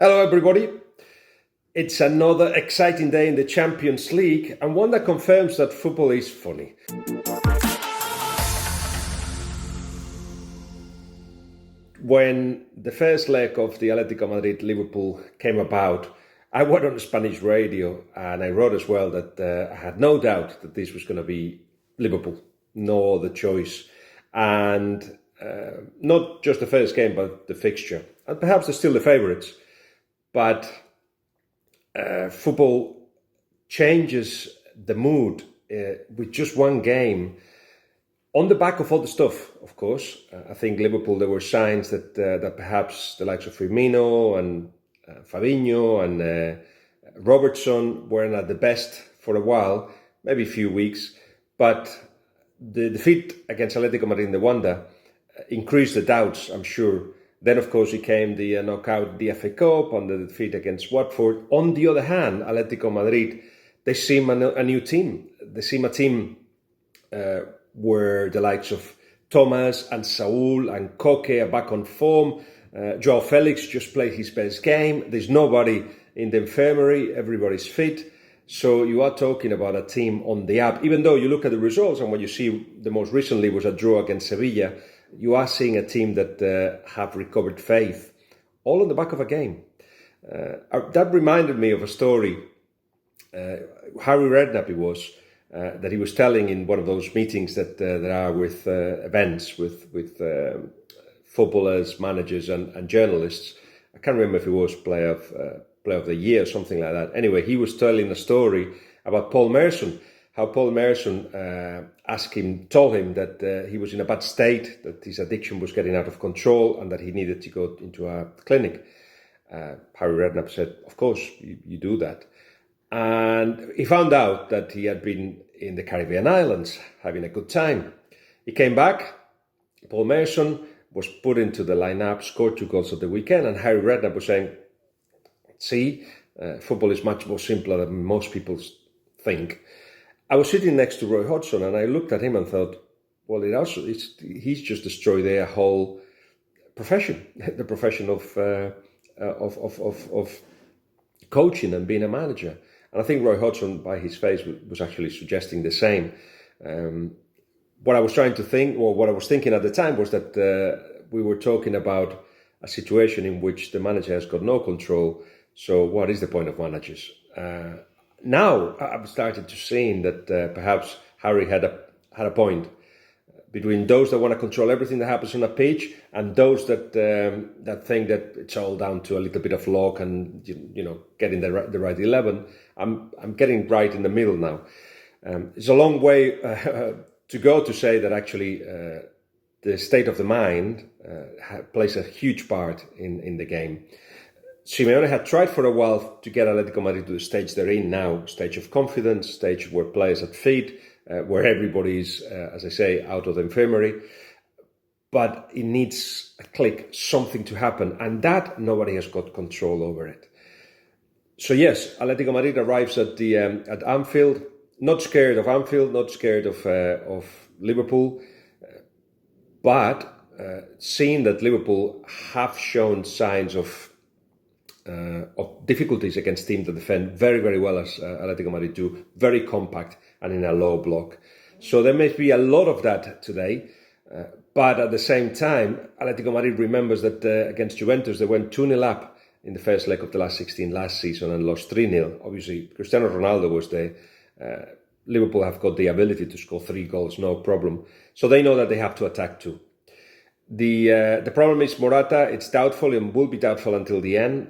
Hello everybody. It's another exciting day in the Champions League and one that confirms that football is funny. When the first leg of the Atletico Madrid-Liverpool came about, I went on the Spanish radio and I wrote as well that I had no doubt that this was going to be Liverpool, no other choice. And not just the first game, but the fixture. And perhaps they're still the favourites. But football changes the mood with just one game. On the back of all the stuff, of course, I think Liverpool, there were signs that perhaps the likes of Firmino and Fabinho and Robertson weren't at the best for a while, maybe a few weeks. But the defeat against Atletico Madrid in the Wanda increased the doubts, I'm sure. Then, of course, it came the knockout, the FA Cup, and the defeat against Watford. On the other hand, Atletico Madrid, they seem a new team. They seem a team where the likes of Thomas and Saul and Koke are back on form. Joao Felix just played his best game. There's nobody in the infirmary. Everybody's fit. So you are talking about a team on the up. Even though you look at the results and what you see the most recently was a draw against Sevilla, you are seeing a team that have recovered faith, all on the back of a game. That reminded me of a story. Harry Redknapp it was, that he was telling in one of those meetings that there are with events, with footballers, managers and journalists. I can't remember if it was player of the year or something like that. Anyway, he was telling a story about Paul Merson, how Paul Merson told him that he was in a bad state, that his addiction was getting out of control and that he needed to go into a clinic. Harry Redknapp said, of course, you do that. And he found out that he had been in the Caribbean islands having a good time. He came back, Paul Merson was put into the lineup, scored 2 goals at the weekend, and Harry Redknapp was saying, see, football is much more simpler than most people think. I was sitting next to Roy Hodgson and I looked at him and thought, well, he's just destroyed their whole profession, the profession of coaching and being a manager. And I think Roy Hodgson, by his face, was actually suggesting the same. What I was thinking at the time was that we were talking about a situation in which the manager has got no control. So what is the point of managers? Now I've started to see that perhaps Harry had a point between those that want to control everything that happens on a pitch and those that think that it's all down to a little bit of luck and getting the right 11. I'm getting right in the middle now. It's a long way to go to say that actually the state of the mind plays a huge part in the game. Simeone had tried for a while to get Atletico Madrid to the stage they're in now, stage of confidence, stage where players are fit, where everybody's, as I say, out of the infirmary. But it needs a click, something to happen, and that nobody has got control over it. So yes, Atletico Madrid arrives at Anfield, not scared of Anfield, not scared of Liverpool, but seeing that Liverpool have shown signs of difficulties against teams that defend very, very well as Atletico Madrid do, very compact and in a low block. So there may be a lot of that today, but at the same time, Atletico Madrid remembers that against Juventus they went 2-0 up in the first leg of the last 16 last season and lost 3-0. Obviously, Cristiano Ronaldo was there. Liverpool have got the ability to score 3 goals, no problem. So they know that they have to attack too. The problem is Morata. It's doubtful and will be doubtful until the end.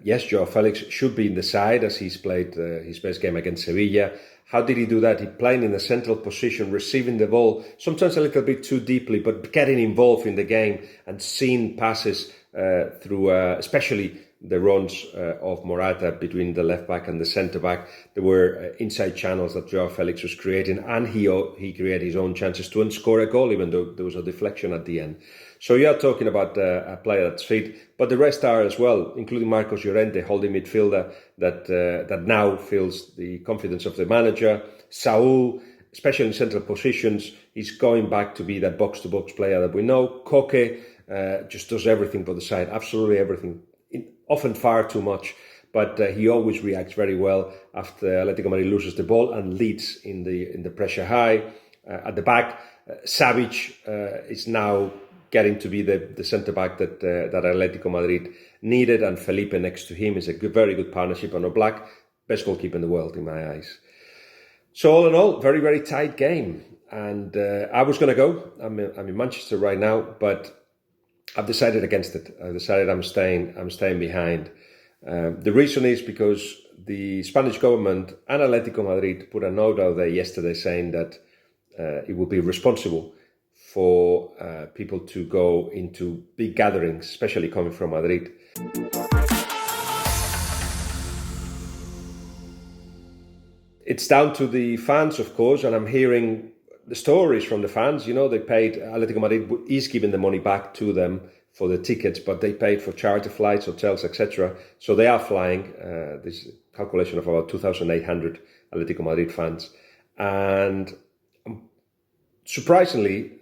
Yes, Joao Felix should be in the side as he's played his best game against Sevilla. How did he do that? He playing in a central position, receiving the ball, sometimes a little bit too deeply, but getting involved in the game and seeing passes through, especially the runs of Morata between the left back and the centre back. There were inside channels that Joao Felix was creating, and he created his own chances to score a goal, even though there was a deflection at the end. So you are talking about a player that's fit, but the rest are as well, including Marcos Llorente, holding midfielder that now feels the confidence of the manager. Saul, especially in central positions, he's going back to be that box-to-box player that we know. Koke, just does everything for the side, absolutely everything, often far too much. But he always reacts very well after Atletico Madrid loses the ball and leads in the pressure high. At the back, Savic is now getting to be the centre-back that Atletico Madrid needed, and Felipe next to him is a very good partnership. And Oblak, best goalkeeper in the world in my eyes. So all in all, very, very tight game. And I was going to go. I'm in Manchester right now, but I've decided against it. I've decided I'm staying behind. The reason is because the Spanish government and Atletico Madrid put a note out there yesterday saying that it would be responsible for people to go into big gatherings, especially coming from Madrid. It's down to the fans, of course, and I'm hearing the stories from the fans. They paid, Atletico Madrid is giving the money back to them for the tickets, but they paid for charter flights, hotels, etc. So they are flying. This calculation of about 2,800 Atletico Madrid fans. And surprisingly,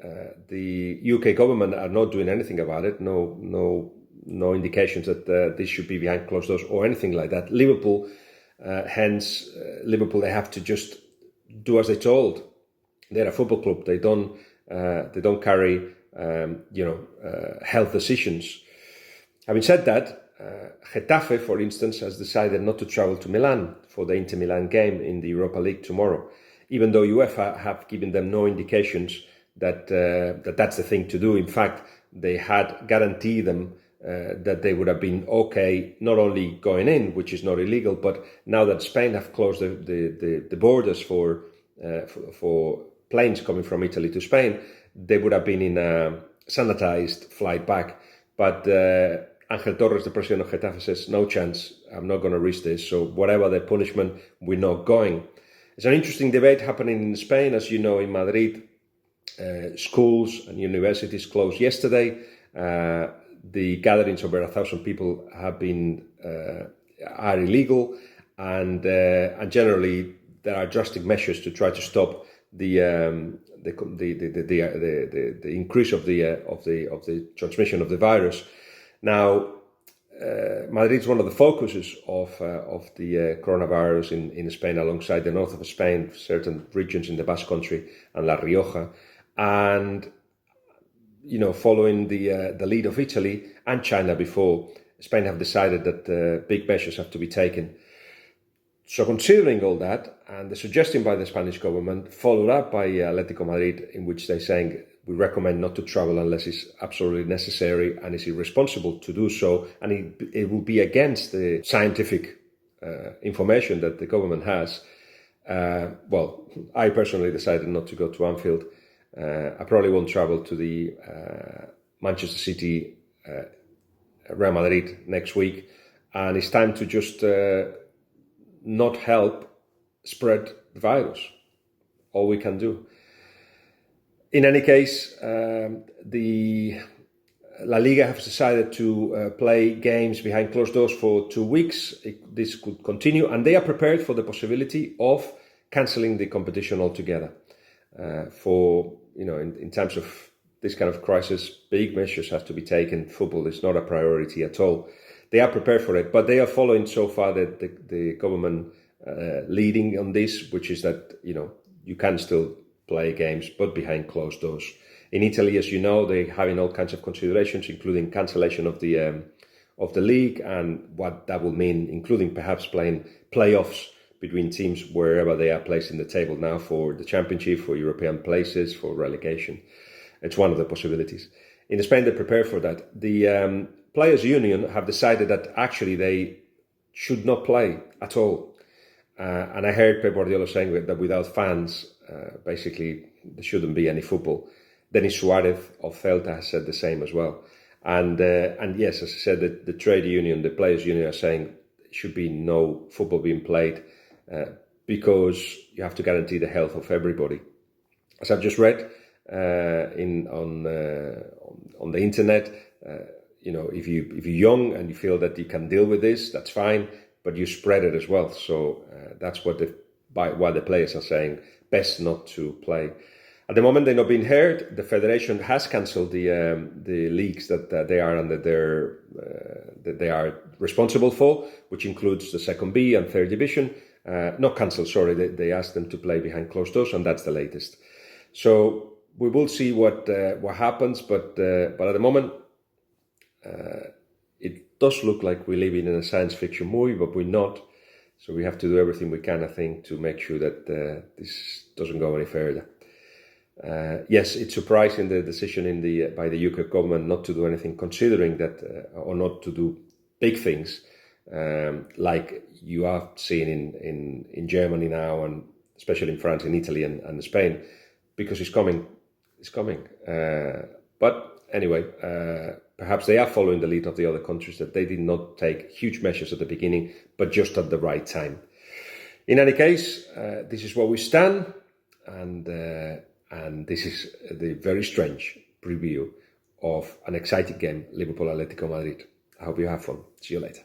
the UK government are not doing anything about it. No indications that this should be behind closed doors or anything like that. Liverpool, Liverpool, they have to just do as they're told. They're a football club. They don't carry health decisions. Having said that, Getafe, for instance, has decided not to travel to Milan for the Inter Milan game in the Europa League tomorrow, even though UEFA have given them no indications that that's the thing to do. In fact, they had guaranteed them that they would have been okay, not only going in, which is not illegal, but now that Spain have closed the borders for planes coming from Italy to Spain, they would have been in a sanitized flight back. But Ángel Torres, the president of Getafe, says, no chance, I'm not going to risk this. So whatever the punishment, we're not going. It's an interesting debate happening in Spain. As you know, in Madrid, schools and universities closed yesterday. The gatherings over 1,000 people have been are illegal, and generally there are drastic measures to try to stop the increase of the transmission of the virus. Now, Madrid is one of the focuses of the coronavirus in Spain, alongside the north of Spain, certain regions in the Basque Country and La Rioja, and following the lead of Italy and China before, Spain have decided that big measures have to be taken. So considering all that, and the suggestion by the Spanish government, followed up by Atletico Madrid, in which they're saying we recommend not to travel unless it's absolutely necessary and it's irresponsible to do so, and it will be against the scientific information that the government has. Well, I personally decided not to go to Anfield. I probably won't travel to the Manchester City, Real Madrid next week, and it's time to just not help spread the virus. All we can do. In any case, the La Liga has decided to play games behind closed doors for 2 weeks. This could continue, and they are prepared for the possibility of cancelling the competition altogether. In terms of this kind of crisis, big measures have to be taken. Football is not a priority at all. They are prepared for it, but they are following so far the government leading on this, which is that you can still play games, but behind closed doors. In Italy, as you know, they're having all kinds of considerations, including cancellation of the league and what that will mean, including perhaps playing playoffs between teams wherever they are placed in the table now, for the championship, for European places, for relegation. It's one of the possibilities. In Spain, they're prepared for that. The Players' Union have decided that actually they should not play at all. And I heard Pep Guardiola saying that without fans, basically, there shouldn't be any football. Denis Suarez of Celta has said the same as well. And yes, as I said, the trade union, the Players' Union, are saying there should be no football being played because you have to guarantee the health of everybody. As I've just read on the internet, if you're young and you feel that you can deal with this, that's fine, but you spread it as well. So that's why the players are saying best not to play. At the moment, they're not being heard. The federation has cancelled the leagues that they are under that they are responsible for, which includes the second B and third division. Not cancelled, sorry. They asked them to play behind closed doors, and that's the latest. So we will see what happens, but at the moment, it does look like we're living in a science fiction movie, but we're not. So we have to do everything we can, I think, to make sure that this doesn't go any further. Yes, it's surprising the decision by the UK government not to do anything, considering that, or not to do big things, like you are seeing in Germany now, and especially in France, in Italy, and Spain, because it's coming. But anyway, perhaps they are following the lead of the other countries, that they did not take huge measures at the beginning, but just at the right time. In any case, this is where we stand, and this is the very strange preview of an exciting game, Liverpool Atletico Madrid. I hope you have fun. See you later.